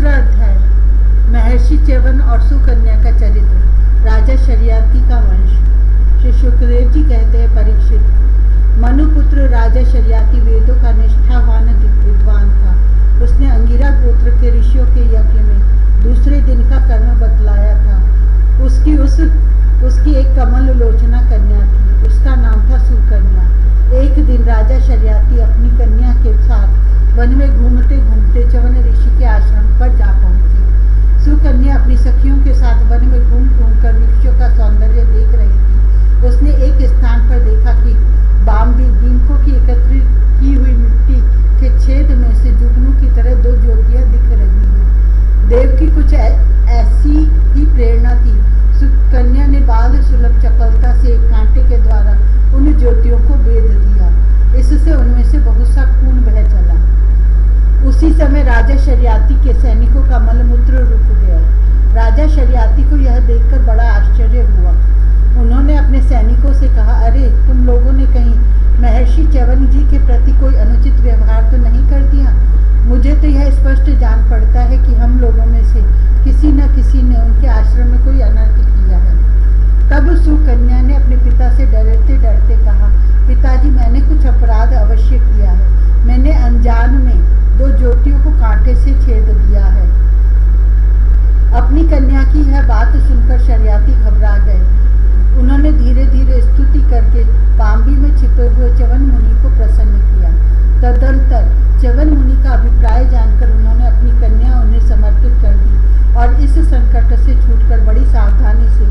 दूसरा अध्याय, महर्षि च्यवन और सुकन्या का चरित्र। राजा शर्याति का वंश। श्री सुखदेव जी कहते हैं, परीक्षित, मनुपुत्र राजा शर्याति वेदों का निष्ठावान विद्वान था। उसने अंगिरा गोत्र के ऋषियों के यज्ञ में दूसरे दिन का कर्म बतलाया था। उसकी एक कमल लोचना कन्या थी। उसका नाम था सुकन्या। एक दिन राजा शर्याति अपनी कन्या के साथ वन में घूमते घूमते च्यवन ऋषि के आश्रम पर जा पहुंची। सुकन्या अपनी सखियों के साथ वन में घूम घूम कर वृक्षों का सौंदर्य देख रही थी। उसने एक स्थान पर देखा कि बाम्बी दीमकों की एकत्रित की हुई मिट्टी के छेद में से जुगनू की तरह दो ज्योतियां दिख रही हैं। देव की कुछ ऐसी ही प्रेरणा थी। सुकन्या ने बाल सुलभ चपलता से एक कांटे के द्वारा उन ज्योतियों को बेध दिया। इससे उनमें से बहुत सा खून बह चला। उसी समय राजा शर्याति के सैनिकों का मलमूत्र रुक गया। राजा शर्याति को यह देखकर बड़ा आश्चर्य हुआ। उन्होंने अपने सैनिकों से कहा, अरे तुम लोगों ने कहीं महर्षि च्यवन जी के प्रति कोई अनुचित व्यवहार तो नहीं कर दिया? मुझे तो यह स्पष्ट जान पड़ता है कि हम लोगों में से किसी न किसी ने उनके आश्रम में कोई अनर्थ किया है। तब सुकन्या ने अपने पिता से डरते डरते कहा, पिताजी, मैंने कुछ अपराध अवश्य किया है। मैंने अनजान में दो ज्योतियों को कांटे से छेद दिया है। अपनी कन्या की यह बात सुनकर शर्याति घबरा गए। उन्होंने धीरे धीरे स्तुति करके बाम्बी में छिपे हुए च्यवन मुनि को प्रसन्न किया। तदंतर च्यवन मुनि का अभिप्राय जानकर उन्होंने अपनी कन्या उन्हें समर्पित कर दी और इस संकट से छूटकर बड़ी सावधानी से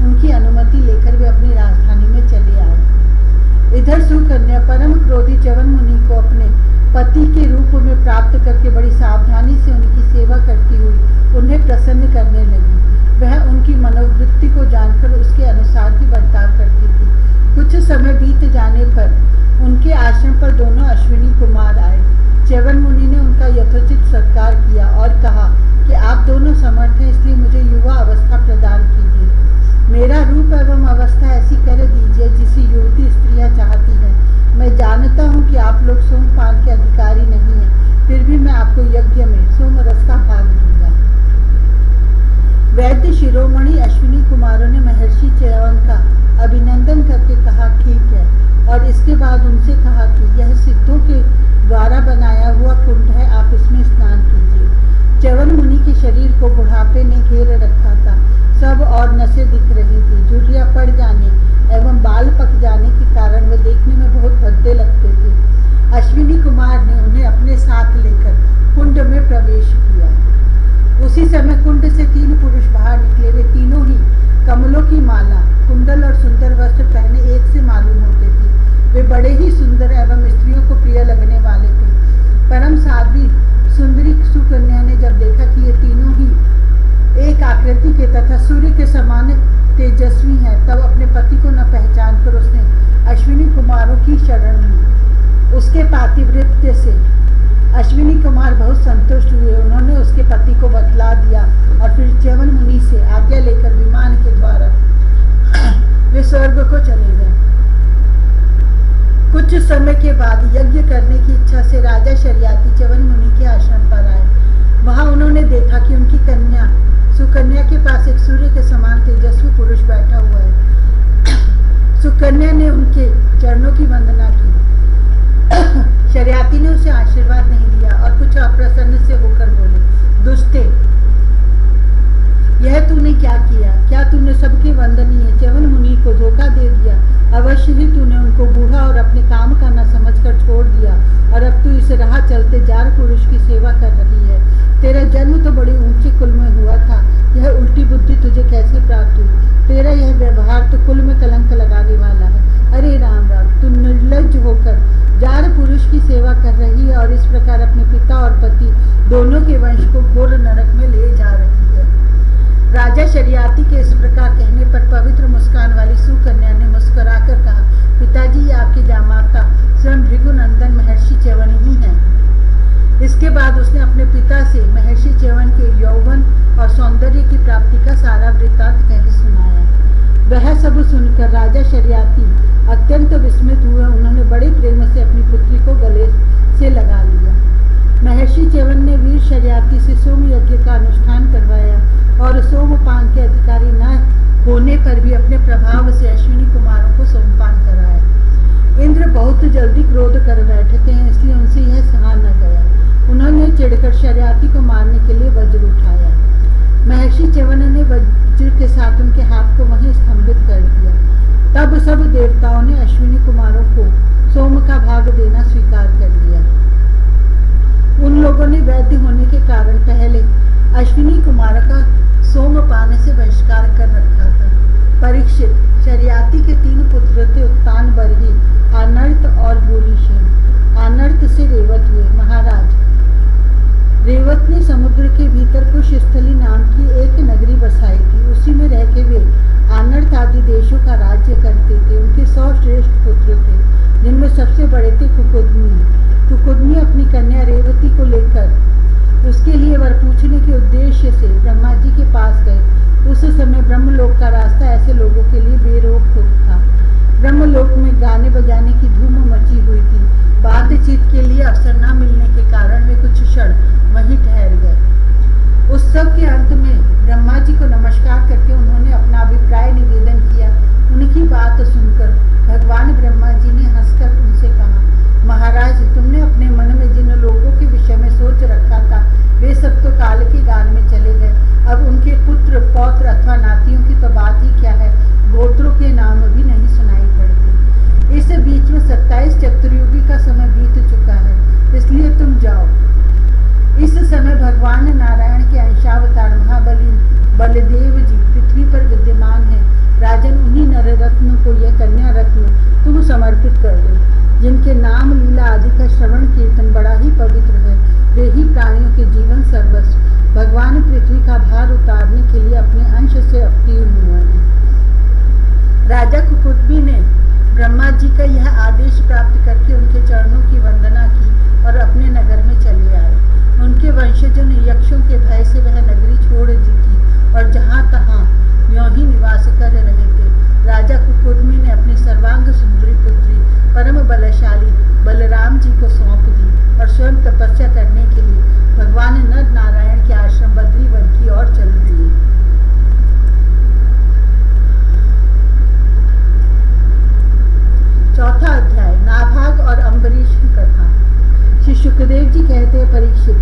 उनकी अनुमति लेकर वे अपनी राजधानी में चले आए। इधर सुकन्या परम क्रोधी च्यवन मुनि को अपने पति के रूप में प्राप्त करके बड़ी सावधानी से उनकी सेवा करती हुई उन्हें प्रसन्न करने लगी। वह उनकी मनोवृत्ति को जानकर उसके अनुसार ही बर्ताव करती थी। कुछ समय बीत जाने पर उनके आश्रम पर दोनों अश्विनी कुमार आए। च्यवन मुनि ने उनका यथोचित सत्कार किया और कहा कि आप दोनों समर्थ हैं, इसलिए मुझे युवा अवस्था प्रदान कीजिए। मेरा रूप एवं अवस्था ऐसी कर दीजिए जिसे युवती स्त्रियां चाहती हैं। मैं जानता हूँ कि आप लोग सोमपान के अधिकारी नहीं हैं, फिर भी मैं आपको यज्ञ में सोमरस का भाग दूंगा। वैद्य शिरोमणि अश्विनी कुमारों ने महर्षि च्यवन का अभिनंदन करके कहा, ठीक है, और इसके बाद उनसे कहा कि यह सिद्धों के द्वारा बनाया हुआ कुंड है, आप इसमें स्नान कीजिए। च्यवन मुनि के शरीर को बुढ़ापे ने घेर रखा था। सब और नसें दिख रही थी। झुर्रियां पड़ जाने एवं बाल पक जाने के कारण वे देखने में बहुत भद्दे लगते थे। अश्विनी कुमार ने उन्हें अपने साथ लेकर कुंड में प्रवेश किया। उसी समय कुंड से 3 पुरुष बाहर निकले। वे तीनों ही कमलों की माला, कुंडल और सुंदर वस्त्र पहने एक से मालूम होते थे। वे बड़े ही सुंदर एवं स्त्रियों को प्रिय लगने वाले थे। परम साध्वी सुंदरी सुकन्या ने जब देखा कि ये तीनों ही एक आकृति के तथा सूर्य के समान तेजस्वी हैं, तब अपने पति को न पहचान कर उसने अश्विनी कुमारों की शरण ली। उसके पातिव्रत्य से अश्विनी कुमार बहुत संतुष्ट हुए। उन्होंने उसके पति को बतला दिया और फिर च्यवन मुनि से आज्ञा लेकर विमान के द्वारा वे स्वर्ग को चले गए। कुछ समय के बाद यज्ञ करने की इच्छा से राजा शर्याति च्यवन मुनि के आश्रम पर आए। वहां उन्होंने देखा कि उनकी कन्या सुकन्या के पास एक सूर्य के समान तेजस्वी पुरुष बैठा हुआ है। सुकन्या ने उनके चरणों की वंदना की। शर्याति ने उसे आशीर्वाद नहीं दिया और कुछ अप्रसन्न से होकर बोले, दुष्टे, यह तूने क्या किया? क्या तूने सबके वंदनीय च्यवन मुनि को धोखा दे दिया? अवश्य ही तूने उनको बूढ़ा और अपने काम का न समझकर छोड़ दिया और अब तू इस राह चलते जार पुरुष की सेवा कर रही है। तेरा जन्म तो बड़े ऊंचे कुल में हुआ था, यह उल्टी बुद्धि तुझे कैसे प्राप्त हुई? तेरा यह व्यवहार तो कुल में कलंक लगाने वाला है। अरे राम राम, तू निर्लज्ज होकर जार पुरुष की सेवा कर रही है और इस प्रकार अपने पिता और पति दोनों के वंश को घोर नरक में ले जा रही है। राजा शर्याति के इस प्रकार कहने पर पवित्र मुस्कान वाली सुकन्या ने मुस्कुराकर कहा, पिताजी, ये आपके जामाता स्वयं भृगुनंदन महर्षि च्यवन ही हैं। इसके बाद उसने अपने पिता से महर्षि च्यवन के यौवन और सौंदर्य की प्राप्ति का सारा वृत्तांत कह सुनाया। वह सब सुनकर राजा शर्याति अत्यंत विस्मित हुए। उन्होंने बड़े प्रेम से अपनी पुत्री को गले से लगा लिया। महर्षि च्यवन ने वीर शर्याती से सोम यज्ञ का अनुष्ठान करवाया और सोमपान के अधिकारी न होने पर भी अपने प्रभाव से अश्विनी कुमारों को सोमपान कराया। इंद्र बहुत जल्दी क्रोध कर बैठते हैं, इसलिए उनसे यह सहा न गया। उन्होंने चिढ़कर शर्याती को मारने के लिए वज्र उठाया। महर्षि च्यवन ने वज्र के साथ उनके हाथ को वहीं स्तंभित कर दिया। तब सब देवताओं ने अश्विनी कुमारों को सोम का भाग देना स्वीकार कर लिया। उन लोगों ने वैद्य होने के कारण पहले अश्विनी कुमारों का सोम पाने से बहिष्कार कर रखा था। परीक्षित, शर्याती के 3 पुत्र थे, उत्तान, बरही, आनर्त और भूरिशेन। आनर्त से रेवत हुए। महाराज, रेवत ने समुद्र के भीतर कुशस्थली नाम की एक नगरी बसाई थी। उसी में रह के वे आनर्त आदि देशों का राज्य करते थे। उनके 100 श्रेष्ठ पुत्र थे, जिनमें सबसे बड़े थे कुकुदमी। कुकुदमी अपनी कन्या रेवती को लेकर उसके लिए वर पूछने के उद्देश्य से ब्रह्मा जी के पास गए। उस समय ब्रह्मलोक का रास्ता ऐसे लोगों के लिए बेरोक टोक था। ब्रह्मलोक में गाने बजाने की धूम मची हुई थी। बातचीत के लिए अवसर न मिलने के कारण वे कुछ क्षण वहीं ठहर गए। उत्सव के अंत में ब्रह्मा जी को नमस्कार करके उन्होंने अपना अभिप्राय निवेदन किया। उनकी बात सुनकर भगवान ब्रह्मा जी ने हंसकर उनसे कहा, महाराज, तुमने अपने मन में जिन लोगों के विषय में सोच रखा था वे सब तो काल के गान में चले गए। अब उनके पुत्र, पौत्र अथवा नातियों की तो बात ही क्या है, गोत्रों के नाम भी नहीं सुनाई पड़ते। इस बीच में 27 चतुर्युगी का समय बीत चुका है, इसलिए तुम जाओ। इस समय भगवान नारायण के अंशावतार महाबली बलदेव जी पृथ्वी पर विद्यमान है। राजन, उन्हीं नररत्न को यह कन्या रत्न तुम समर्पित कर दो, जिनके नाम, लीला आदि का श्रवण कीर्तन बड़ा ही पवित्र है। वे ही प्राणियों के जीवन सर्वस्व। भगवान पृथ्वी का भार उतारने के लिए अपने अंश से अवतीर्ण हुए हैं। राजा कुकुटबी ने ब्रह्मा जी का यह आदेश प्राप्त करके उनके चरणों की वंदना की और अपने नगर में चले आए। उनके वंशजों ने यक्षों के भय से वह नगरी छोड़ दी थी और जहाँ तहाँ यों ही निवास कर रहे थे। राजा कुकुटबी ने अपनी सर्वांग सुंदरी पुत्री परम बलशाली बलराम जी को सौंप दी और स्वयं तपस्या करने के लिए भगवान नर नारायण के आश्रम बद्री वन की ओर चल दिए। चौथा अध्याय, नाभाग और अम्बरीश की कथा। श्री सुखदेव जी कहते हैं, परीक्षित,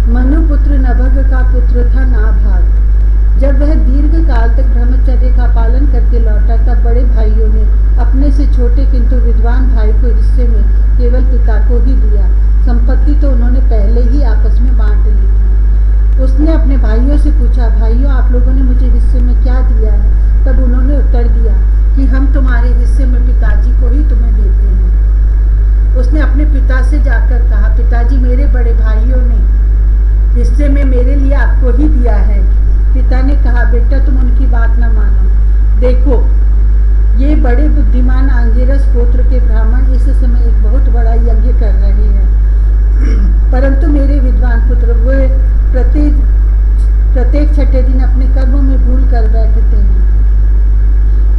मनुपुत्र नभग का पुत्र था नाभाग। जब वह दीर्घ काल तक ब्रह्मचर्य का पालन करके लौटा, तब बड़े भाइयों ने अपने से छोटे किंतु विद्वान भाई को हिस्से में केवल पिता को ही दिया। संपत्ति तो उन्होंने पहले ही आपस में बांट ली थी। उसने अपने भाइयों से पूछा, भाइयों, आप लोगों ने मुझे हिस्से में क्या दिया है? तब उन्होंने उत्तर दिया कि हम तुम्हारे हिस्से में पिताजी को ही तुम्हें देते हैं। उसने अपने पिता से जाकर कहा, पिताजी, मेरे बड़े भाइयों ने हिस्से में मेरे लिए आपको ही दिया है। पिता ने कहा, बेटा, तुम उनकी बात न मानो। देखो, ये बड़े बुद्धिमान आंगिरस गोत्र के ब्राह्मण इस समय एक बहुत बड़ा यज्ञ कर रहे हैं, परंतु मेरे विद्वान पुत्र वे प्रत्येक छठे दिन अपने कर्मों में भूल कर बैठते हैं।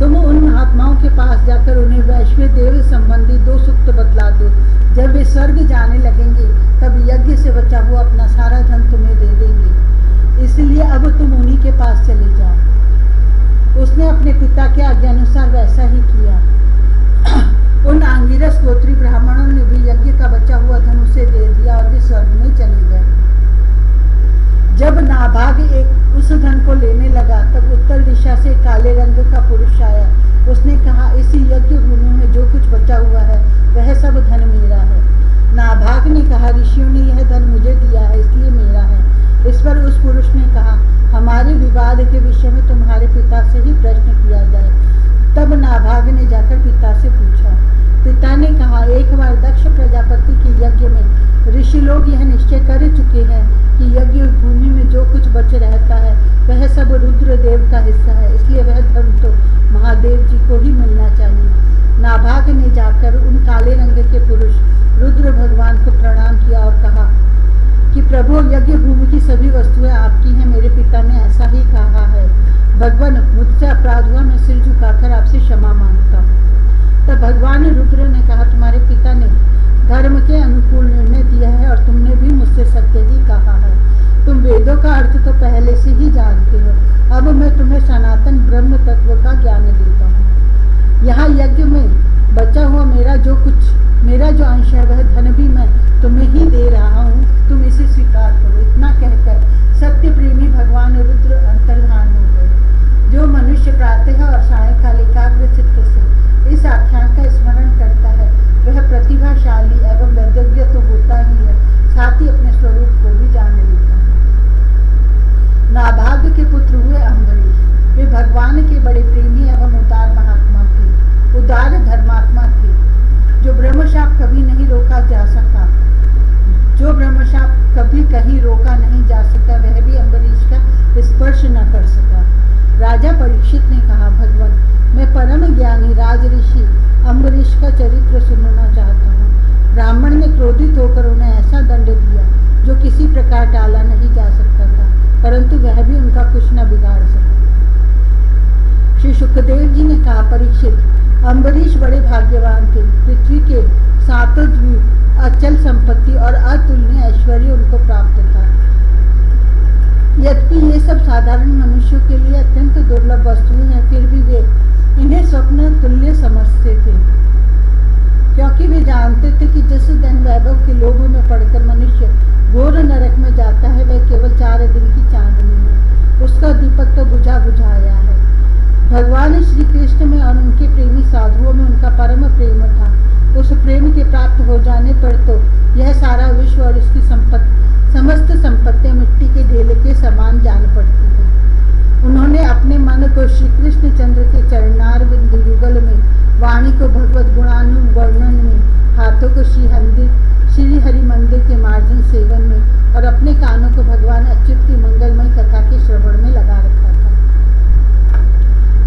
तुम उन महात्माओं के पास जाकर उन्हें वैश्व देव संबंधी 2 सूक्त बतला दो। जब वे स्वर्ग जाने लगेंगे तब यज्ञ से बचा हुआ अपना सारा धन तुम्हें दे देंगे। इसलिए अब तुम उन्हीं के पास चले जाओ। उसने अपने पिता के आज्ञानुसार वैसा ही किया। उन आंगिरस गोत्री ब्राह्मणों ने भी यज्ञ का बचा हुआ धन उसे दे दिया और वे स्वर्ग में चले गए। जब नाभाग उस धन को लेने लगा, तब उत्तर दिशा से काले रंग का पुरुष आया। उसने कहा, इसी यज्ञ भूमि में जो कुछ बचा हुआ है वह सब धन मेरा है। नाभाग ने कहा, ऋषियों ने यह धन मुझे दिया है, इसलिए मेरा है। इस पर उस पुरुष ने कहा, हमारे विवाद के विषय में तुम्हारे पिता से ही प्रश्न किया जाए। तब नाभाग ने जाकर पिता से पूछा। पिता ने कहा, एक बार दक्ष प्रजापति के यज्ञ में ऋषि लोग यह निश्चय कर चुके हैं कि यज्ञ भूमि में जो कुछ बच रहता है वह सब रुद्र देव का हिस्सा है, इसलिए वह धन तो महादेव जी को ही मिलना चाहिए। नाभाग ने जाकर उन काले रंग के पुरुष रुद्र भगवान को प्रणाम किया और कहा कि प्रभु, यज्ञ भूमि की सभी वस्तुएं आपकी हैं। मेरे पिता ने ऐसा ही कहा है। भगवान, मुझसे अपराध हुआ, मैं सिर झुकाकर आपसे क्षमा मांगता हूँ। तब भगवान रुद्र ने कहा, तुम्हारे पिता ने धर्म के अनुकूल निर्णय दिया है और तुमने भी मुझसे सत्य ही कहा है। सनातन ब्रह्म तत्व का ज्ञान देता हूँ। यहाँ यज्ञ में बचा हुआ मेरा जो अंश है वह धन भी मैं तुम्हें ही दे रहा हूँ, तुम इसे स्वीकार करो। इतना कहकर सत्य प्रेमी भगवान रुद्र अंतर्धान हो गए। जो मनुष्य प्रातः और सायंकाल एकाग्र चित्त से इस आख्यान का स्मरण करता है वह प्रतिभाशाली एवं वैदव्य तो होता ही है, साथ ही अपने स्वरूप को भी जान लेता है। नाभाग के पुत्र हुए अम्बरीश। वे भगवान के बड़े प्रेमी एवं उदार महात्मा थे, उदार धर्मात्मा थे। जो ब्रह्मशाप कभी नहीं रोका जा सका, जो ब्रह्मशाप कभी कहीं रोका नहीं जा सका, वह भी अम्बरीश का स्पर्श न कर सका। राजा परीक्षित ने कहा, भगवान, मैं परम ज्ञानी राज ऋषि अम्बरीश का चरित्र सुनना चाहता हूँ। ब्राह्मण ने क्रोधित होकर उन्हें ऐसा दंड दिया जो किसी प्रकार टाला नहीं जा सकता था, परंतु वह भी उनका कुछ न बिगाड़ सका। श्री सुखदेव जी ने कहा, परीक्षित, अम्बरीश बड़े भाग्यवान थे। पृथ्वी के सातों द्वीप, अचल संपत्ति और अतुलनीय ऐश्वर्य उनको प्राप्त था। यद्यपि ये सब साधारण मनुष्यों के लिए अत्यंत दुर्लभ वस्तुएं हैं, फिर भी वे इन्हें स्वप्न तुल्य समझते थे, क्योंकि वे जानते थे कि जिस धन वैभव के लोभ में पड़कर मनुष्य घोर नरक में जाता है वह केवल 4 दिन की चांदनी है, उसका दीपक तो बुझा बुझाया है। भगवान श्री कृष्ण में और उनके प्रेमी साधुओं में उनका परम प्रेम था। उस प्रेम के प्राप्त हो जाने पर तो यह सारा विश्व और इसकी समस्त संपत्तियां मिट्टी के ढेले के समान जान पड़ती थी। उन्होंने अपने मन को श्री कृष्ण चंद्र के चरणारविंद युगल में, वाणी को भगवत गुणानुवर्णन में, हाथों को श्री हरि मंदिर के मार्जन सेवन में और अपने कानों को भगवान अच्युत की मंगलमय कथा के श्रवण में लगा रखा था।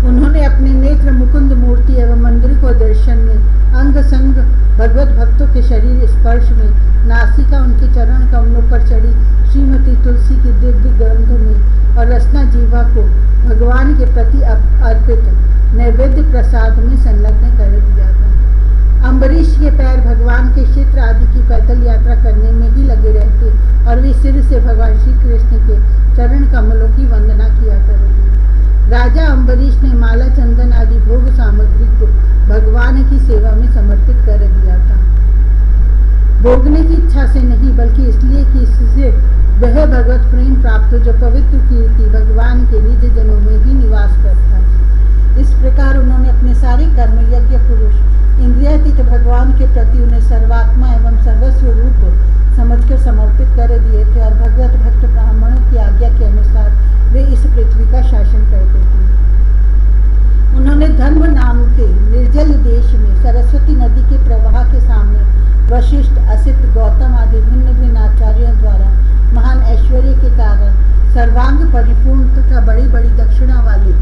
उन्होंने अपने नेत्र मुकुंद मूर्ति एवं मंदिर को दर्शन में, अंग संग भगवत भक्तों के शरीर स्पर्श में, नासिका उनके चरण कमलों पर चढ़ी श्रीमती तुलसी की दिव्य गंध में और रसना जीवा को भगवान के प्रति अर्पित नैवेद्य प्रसाद में संलग्न कर दिया था। अम्बरीश के पैर भगवान के क्षेत्र आदि की पैदल यात्रा करने में ही लगे रहते और वे सिर से भगवान श्री कृष्ण के चरण कमलों की वंदना किया करते। राजा अम्बरीश ने माला चंदन आदि भोग सामग्री को भगवान की सेवा में समर्पित कर दिया था, भोगने की इच्छा से नहीं बल्कि इसलिए कि इससे वह भगवत प्रेम प्राप्त हो जो पवित्र कीर्ति भगवान के निज जनों में ही निवास करता है। इस प्रकार उन्होंने अपने सारे कर्म यज्ञ पुरुष इंद्रियातीत भगवान के प्रति उन्हें सर्वात्मा एवं सर्वस्व रूप समझकर समर्पित कर दिए थे और भगवत भक्त ब्राह्मणों की आज्ञा के अनुसार वे इस पृथ्वी का शासन करते थे। उन्होंने धर्म नाम के निर्जल देश में सरस्वती नदी के प्रवाह के सामने वशिष्ठ, असित, गौतम आदि भिन्न भिन्न आचार्यों द्वारा महान ऐश्वर्य के कारण सर्वांग परिपूर्ण तथा बड़ी बड़ी दक्षिणा वाली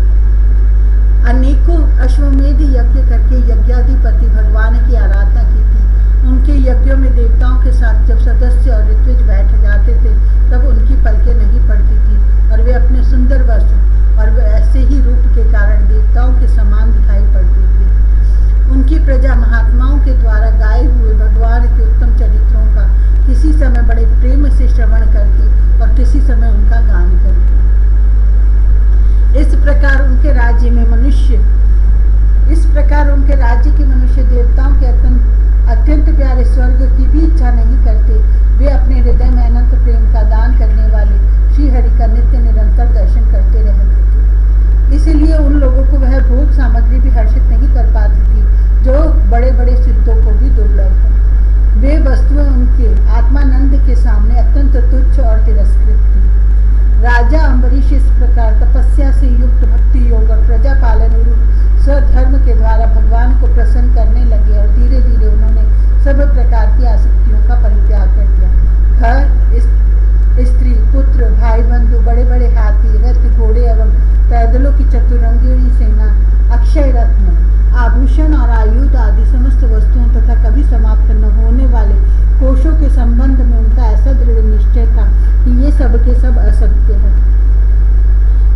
अनेकों अश्वमेध यज्ञ करके यज्ञाधिपति भगवान की आराधना की थी। उनके यज्ञों में देवताओं के साथ जब सदस्य और ऋत्विज बैठ जाते थे तब उनकी पलकें नहीं पड़ती थी और वे अपने सुंदर वस्त्र और ऐसे ही रूप के कारण देवताओं के समान दिखाई पड़ती थी। उनकी प्रजा महात्माओं के द्वारा गाए हुए भगवान के उत्तम चरित्रों का किसी समय बड़े प्रेम से श्रवण करती और किसी समय उनका गान करती। इस प्रकार उनके राज्य के मनुष्य देवताओं के अत्यंत प्यारे स्वर्ग की भी इच्छा नहीं करते। वे अपने हृदय में अनंत प्रेम का दान करने वाले श्री हरि का नित्य निरंतर दर्शन करते रहते थे। इसलिए उन लोगों को वह भोग सामग्री भी हर्षित नहीं कर पाती थी जो बड़े बड़े सिद्धों को भी दुर्लभ है। वे वस्तुएं उनके आत्मानंद के सामने अत्यंत तुच्छ और तिरस्कृत थी। राजा अम्बरीश इस प्रकार तपस्या से युक्त भक्ति योग और प्रजा पालन रूप स्वधर्म के द्वारा भगवान को प्रसन्न करने लगे और धीरे धीरे उन्होंने सब प्रकार की आसक्तियों का परित्याग कर दिया। घर, स्त्री, पुत्र, भाई बंधु, बड़े बड़े हाथी, रथ, घोड़े एवं पैदलों की चतुरंगिणी सेना, अक्षय रत्न, आभूषण और आयुध आदि समस्त वस्तुओं तथा कभी समाप्त न होने वाले कोशों के संबंध में उनका ऐसा दृढ़ निश्चय था कि ये सब के सब असत्य है।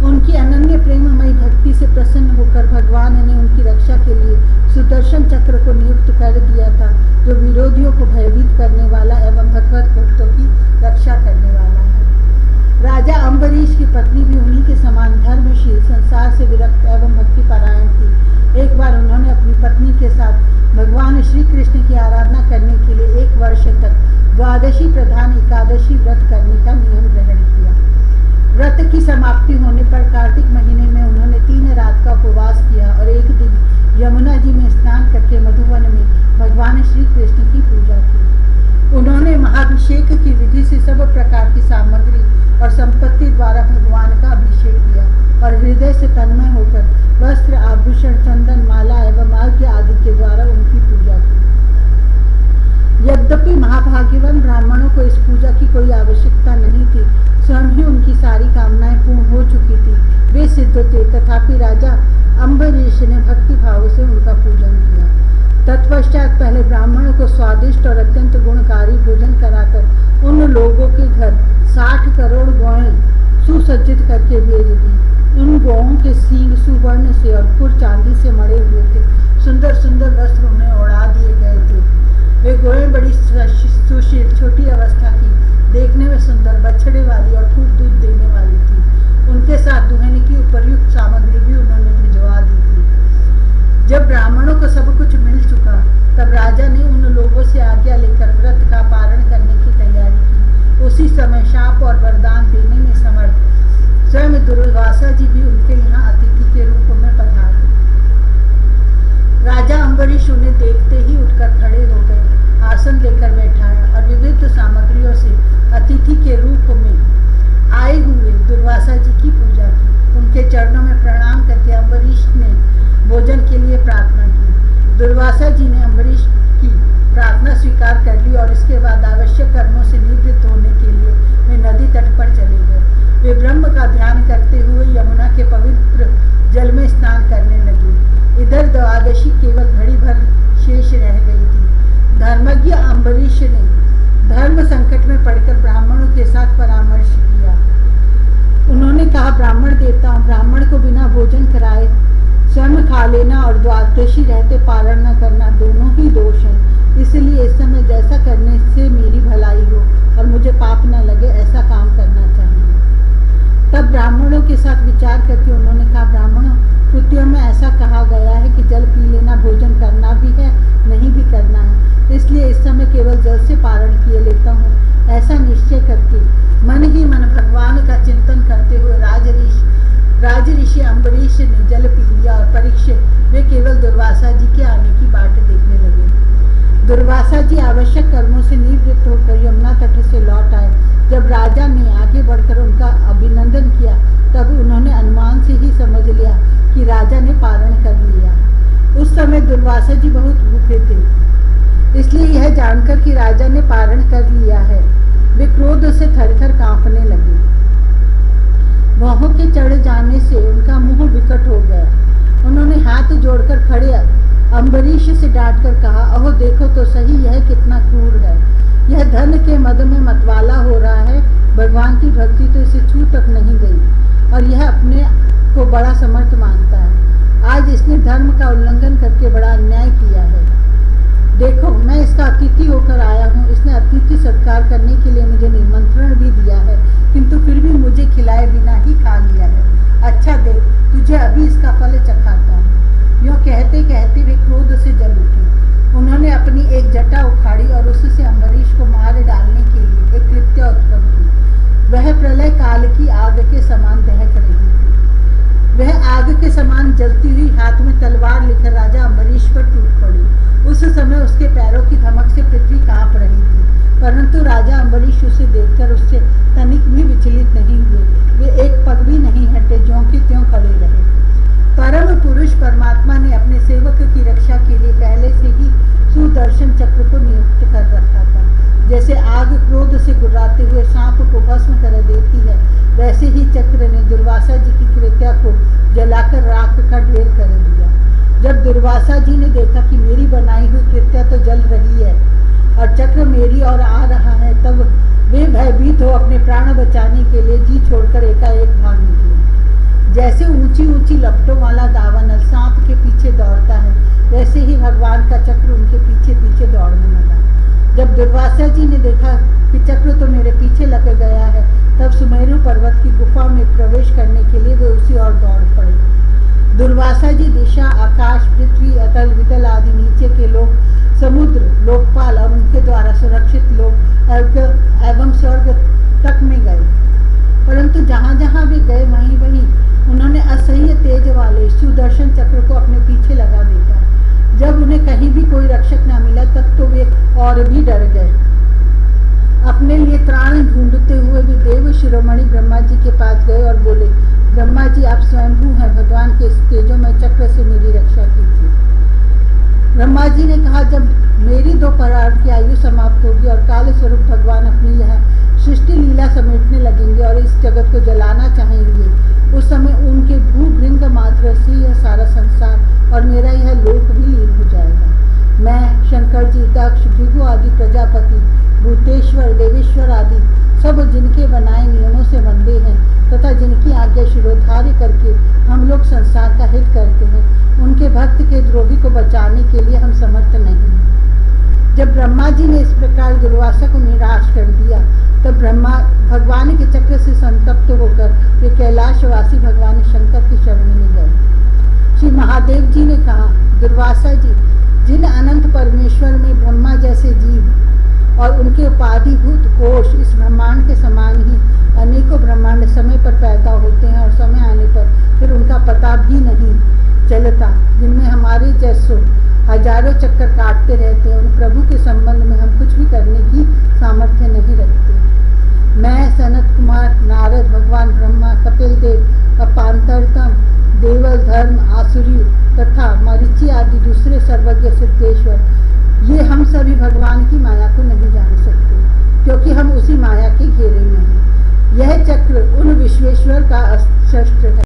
उनकी अनन्य प्रेममयी भक्ति से प्रसन्न होकर भगवान ने उनकी रक्षा के लिए सुदर्शन चक्र को नियुक्त कर दिया था, जो विरोधियों को भयभीत करने वाला एवं भगवत भक्तों की रक्षा करने वाला है। राजा अम्बरीश की पत्नी भी उन्हीं के समान धर्मशील, संसार से द्वादशी प्रधान एकादशी व्रत करने का नियम ग्रहण किया। व्रत की समाप्ति होने पर कार्तिक महीने में उन्होंने 3 रात का उपवास किया और एक दिन यमुना जी में स्नान करके मधुवन में भगवान श्री कृष्ण की पूजा की। उन्होंने महाभिषेक की विधि से सब प्रकार की सामग्री और संपत्ति द्वारा भगवान का अभिषेक किया और हृदय से तन्मय होकर वस्त्र, आभूषण, चंदन, माला एवं अर्घ्य आदि के द्वारा उनकी पूजा की। यद्यपि महाभाग्यवान ब्राह्मणों को इस पूजा की कोई आवश्यकता नहीं थी, स्वयं ही उनकी सारी कामनाएं पूर्ण हो चुकी थी, वे सिद्ध थे, तथापि राजा अम्बरीश ने भक्ति भाव से उनका पूजन किया। तत्पश्चात पहले ब्राह्मणों को स्वादिष्ट और अत्यंत गुणकारी भोजन कराकर उन लोगों के घर 60 करोड़ गौएं सुसज्जित करके भेज दी। उन गौओं के सींग सुवर्ण से और खुर चांदी से मढ़े हुए थे। सुंदर सुंदर वस्त्र उन्हें ओढ़ा दिए गए थे। वे गौएं बड़ी सुशील, छोटी अवस्था की, देखने में सुंदर, बछड़े वाली और खूब दूध देने वाली थी। उनके साथ दुहने की उपयुक्त सामग्री भी उन्होंने भिजवा दी थी। जब ब्राह्मणों को सब कुछ मिल चुका, तब राजा ने उन लोगों से आज्ञा लेकर व्रत का पारण करने की तैयारी की। उसी समय शाप और वरदान देने में समर्थ स्वयं दुर्वासा जी भी उनके यहाँ अतिथि के रूप में पधारे। राजा अम्बरीश उन्हें देखते ही उठकर खड़े हो गए, आसन लेकर बैठाया और विविध सामग्रियों से अतिथि के रूप में आए हुए दुर्वासा जी की पूजा की। उनके चरणों में प्रणाम करके अम्बरीश ने भोजन के लिए प्रार्थना की। दुर्वासा जी ने अम्बरीश की प्रार्थना स्वीकार कर ली और इसके बाद आवश्यक कर्मों से निवृत्त होने के लिए वे नदी तट पर चले गए। वे ब्रह्म का ध्यान करते हुए यमुना के पवित्र जल में स्नान करने लगे। इधर द्वादशी केवल घड़ी भर शेष रह गई थी। धर्मज्ञ अम्बरीश ने धर्म संकट में पड़कर ब्राह्मणों के साथ परामर्श किया। उन्होंने कहा, ब्राह्मण देवता, ब्राह्मण को बिना भोजन कराए स्वयं खा लेना और द्वादशी रहते पारण न करना दोनों ही दोष हैं। इसलिए इस समय जैसा करने से मेरी भलाई हो और मुझे पाप न लगे, ऐसा काम करना चाहिए। तब ब्राह्मणों के साथ विचार करके उन्होंने कहा, ब्राह्मणों, श्रुतियों में ऐसा कहा गया है कि जल पी लेना भोजन करना भी है, नहीं भी करना है। इसलिए इस समय केवल जल से पारण किए लेता हूँ। ऐसा निश्चय करके मन ही मन भगवान का चिंतन करते हुए राज ऋषि अम्बरीश ने जल पी लिया और परीक्षित वे केवल दुर्वासा जी के आने की बाट देखने लगे। दुर्वासा जी आवश्यक कर्मों से निवृत्त होकर यमुना तट से लौट आए। जब राजा ने आगे बढ़कर उनका अभिनंदन किया, तब उन्होंने अनुमान से ही समझ लिया कि राजा ने पारण कर लिया। उस समय दुर्वासा जी बहुत भूखे थे, इसलिए यह जानकर कि राजा ने पारण कर लिया है, वे क्रोध से थरथर कांपने लगे। भौहों के चढ़ जाने से उनका मुंह विकट हो गया। उन्होंने हाथ जोड़कर खड़े अम्बरीश से डांटकर कहा, अहो देखो तो सही, यह कितना क्रूर है। यह धन के मद में मतवाला हो रहा है। भगवान की भक्ति तो इसे छू तक नहीं गई और यह अपने को बड़ा समर्थ मानता है। आज इसने धर्म का उल्लंघन करके बड़ा अन्याय किया है। देखो, मैं इसका अतिथि होकर आया हूँ। इसने अतिथि सत्कार करने के लिए मुझे निमंत्रण भी दिया है, किंतु फिर भी मुझे खिलाए बिना ही खा लिया है। अच्छा देख, तुझे अभी इसका फल चखाता हूँ। यूँ कहते कहते वे क्रोध से जल उठे। उन्होंने अपनी एक जटा उखाड़ी और उससे अम्बरीश को मार डालने के लिए एक कृत्य उत्पन्न की। वह प्रलय काल की आग के समान दहक रही थी। वह आग के समान जलती हुई हाथ में तलवार लेकर राजा अम्बरीश पर टूट पड़ी। उस समय उसके पैरों की धमक से पृथ्वी कांप रही थी, परंतु राजा अम्बरीश उसे देखकर उससे तनिक भी विचलित नहीं हुए। वे एक पग भी नहीं हटे, ज्यों की त्यों खड़े रहे। परम पुरुष परमात्मा ने अपने सेवक की रक्षा के लिए पहले से ही सुदर्शन चक्र को नियुक्त कर रखा था। जैसे आग क्रोध से गुर्राते हुए सांप को भस्म कर देती है, वैसे ही चक्र ने दुर्वासा जी की कृत्या को जलाकर राख का ढेर कर दिया। जब दुर्वासा जी ने देखा कि मेरी बनाई हुई कृत्या तो जल रही है और चक्र मेरी ओर आ रहा है, तब वे भयभीत हो अपने प्राण बचाने के लिए जी छोड़कर एकाएक भाग निकले। जैसे ऊंची ऊंची लपटों वाला दावानल सांप के पीछे दौड़ता है, वैसे ही भगवान का चक्र उनके पीछे पीछे दौड़ने लगा। जब दुर्वासा जी ने देखा कि चक्र तो मेरे पीछे लग गया है, तब सुमेरु पर्वत की गुफा में प्रवेश करने के लिए वे उसी ओर दौड़ पड़े। दुर्वासा जी दिशा, आकाश, पृथ्वी, अतल वितल आदि नीचे के लोक, समुद्र, लोकपाल और उनके द्वारा सुरक्षित लोक एवं स्वर्ग तक में गए, परंतु जहाँ जहाँ भी गए वहीं वहीं उन्होंने असह्य तेज वाले सुदर्शन चक्र को अपने पीछे लगा देखा। जब उन्हें कहीं भी कोई रक्षक न मिला तब तो वे और भी डर गए। अपने लिए त्राण ढूंढते हुए वे देव शिरोमणि ब्रह्मा जी के पास गए और बोले, ब्रह्मा जी आप स्वयंभू हैं, भगवान के इस तेजोमय चक्र से मेरी रक्षा कीजिए। ब्रह्मा जी ने कहा, जब मेरी 2 परार्ध की आयु समाप्त होगी और काल स्वरूप भगवान अपनी यह सृष्टि लीला समेटने लगेंगे और इस जगत को जलाना चाहेंगे, उस समय उनके भूभृंग मात्र से यह सारा संसार और मेरा यह लोक भी लीन हो जाएगा। मैं, शंकर जी, दक्ष, भृगु आदि प्रजापति, भूतेश्वर, देवेश्वर आदि सब जिनके बनाए नियमों से बंधे हैं तथा जिनकी आज्ञा शिरोधार्य करके हम लोग संसार का हित करते हैं, उनके भक्त के द्रोही को बचाने के लिए हम समर्थ नहीं हैं। जब ब्रह्मा जी ने इस प्रकार दुर्वासा को निराश कर दिया तब ब्रह्मा भगवान के चक्र से संतप्त होकर वे कैलाशवासी भगवान शंकर की शरण में गए। श्री महादेव जी ने कहा, दुर्वासा जी, जिन अनंत परमेश्वर में ब्रह्मा जैसे जीव और उनके उपाधिभूत कोश इस ब्रह्मांड के समान ही अनेकों ब्रह्मांड समय पर पैदा होते हैं और समय आने पर फिर उनका पता भी नहीं चलता, जिनमें हमारे जैसों हजारों चक्कर काटते रहते हैं, उन प्रभु के संबंध में हम कुछ भी करने की सामर्थ्य नहीं रखते। मैं, सनत कुमार, नारद, भगवान ब्रह्मा, कपिल देव, अपांतरतम, देवल, धर्म, आसुरी तथा मरीचि आदि दूसरे सर्वज्ञ सिद्धेश्वर, ये हम सभी भगवान की माया को नहीं जान सकते, क्योंकि हम उसी माया के घेरे में हैं। यह चक्र उन विश्वेश्वर का शस्त्र है,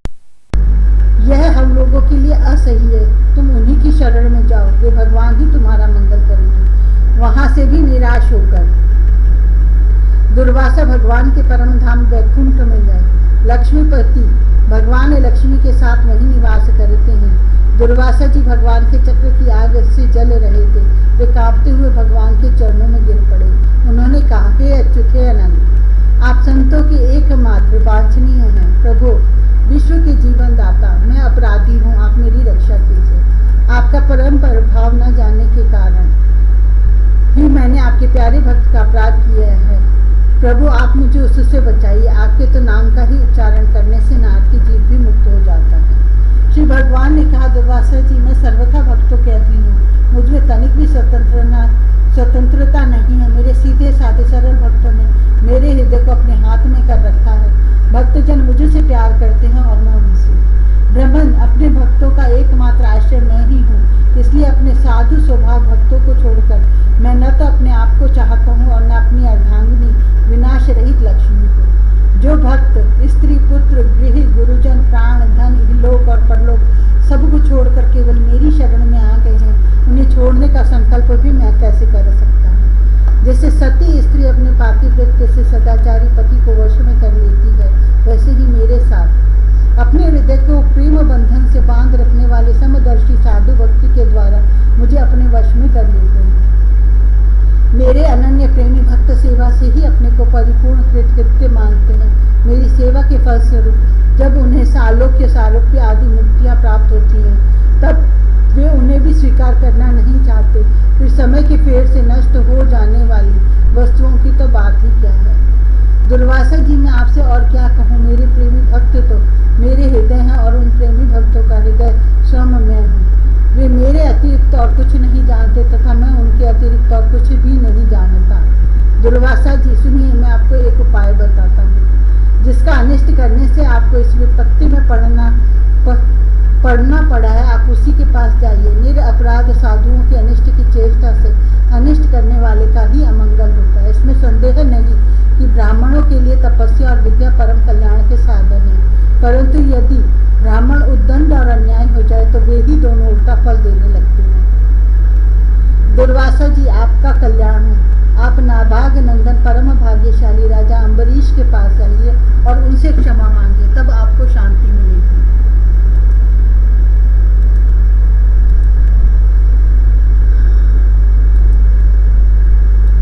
यह हम लोगों के लिए असही है। तुम उन्हीं की शरण में जाओ, वे भगवान ही तुम्हारा मंगल करेंगे। वहां से भी निराश होकर दुर्वासा भगवान के परम धाम वैकुंठ में गए। लक्ष्मीपति भगवान लक्ष्मी के साथ वहीं निवास करते हैं। दुर्वासा जी भगवान के चक्र की आग से जल रहे थे। वे कांपते हुए भगवान के चरणों में गिर पड़े। उन्होंने कहा, हे अच्युत, हे अनंत, आप संतों के एकमात्र वांछनीय हैं। प्रभु, विश्व के जीवन दाता, मैं अपराधी हूँ, आप मेरी रक्षा कीजिए। आपका परम प्रभाव न जानने के कारण भी मैंने आपके प्यारे भक्त का अपराध किया है। प्रभु, आप मुझे उससे बचाइए। आपके तो नाम का ही उच्चारण करने से नारद की जीव भी मुक्त हो जाता है। श्री भगवान ने कहा, दुर्वासा जी, मैं सर्वथा भक्तों के अधीन हूँ, मुझमें तनिक भी स्वतंत्रता नहीं है। मेरे सीधे साधे सरल भक्तों ने मेरे हृदय को अपने हाथ में कर रखा है। भक्तजन मुझे से प्यार करते हैं और मैं उनसे। ब्रह्मन, अपने भक्तों का एकमात्र आश्रय मैं ही हूँ, इसलिए अपने साधु स्वभाव भक्तों को छोड़कर मैं न तो अपने आप को चाहता हूँ और न अपनी अर्धांगिनी विनाश रहित लक्ष्मी को। जो भक्त स्त्री, पुत्र, गृह, गुरुजन, प्राण, धन, इहलोक और परलोक सब को छोड़कर केवल मेरी शरण में आ गए हैं, उन्हें छोड़ने का संकल्प भी मैं कैसे कर सकता हूँ। जैसे सती स्त्री अपने पातिव्रत्य से सदाचारी पति को वश में कर लेती है, वैसे ही मेरे साथ अपने हृदय को प्रेम बंधन से बांध रखने वाले समदर्शी साधु भक्ति के द्वारा मुझे अपने वश में कर लेते हैं। मेरे अनन्य प्रेमी भक्त सेवा से ही अपने को परिपूर्ण कृतकृत्य मानते हैं। मेरी सेवा के फलस्वरूप जब उन्हें सालोक्य, सारूप्य आदि मुक्तियाँ प्राप्त होती हैं, तब वे उन्हें भी स्वीकार करना नहीं चाहते। फिर समय के फेर से नष्ट हो जाने वाली वस्तुओं की तो बात ही क्या है। दुर्वासा जी, मैं आपसे और क्या कहूँ। मेरे प्रेमी भक्त तो मेरे हृदय हैं और उन प्रेमी भक्तों का हृदय स्वयं मैं हूँ। वे मेरे अतिरिक्त और कुछ नहीं जानते तथा मैं उनके अतिरिक्त और कुछ भी नहीं जानता। दुर्वासा जी, सुनिए, मैं आपको एक उपाय बताता हूँ, जिसका अनिष्ट करने से आपको इस विपत्ति में पड़ना पड़ा है। आप उसी के पास जाइए। निरपराध साधुओं की अनिष्ट की चेष्टा से अनिष्ट करने वाले का ही अमंगल होता है। इसमें संदेह नहीं कि ब्राह्मणों के लिए तपस्या और विद्या परम कल्याण के साधन है, परंतु यदि ब्राह्मण उद्दंड और अन्याय हो जाए तो वे ही दोनों उल्टा फल देने लगते हैं। दुर्वासा जी, आपका कल्याण हो।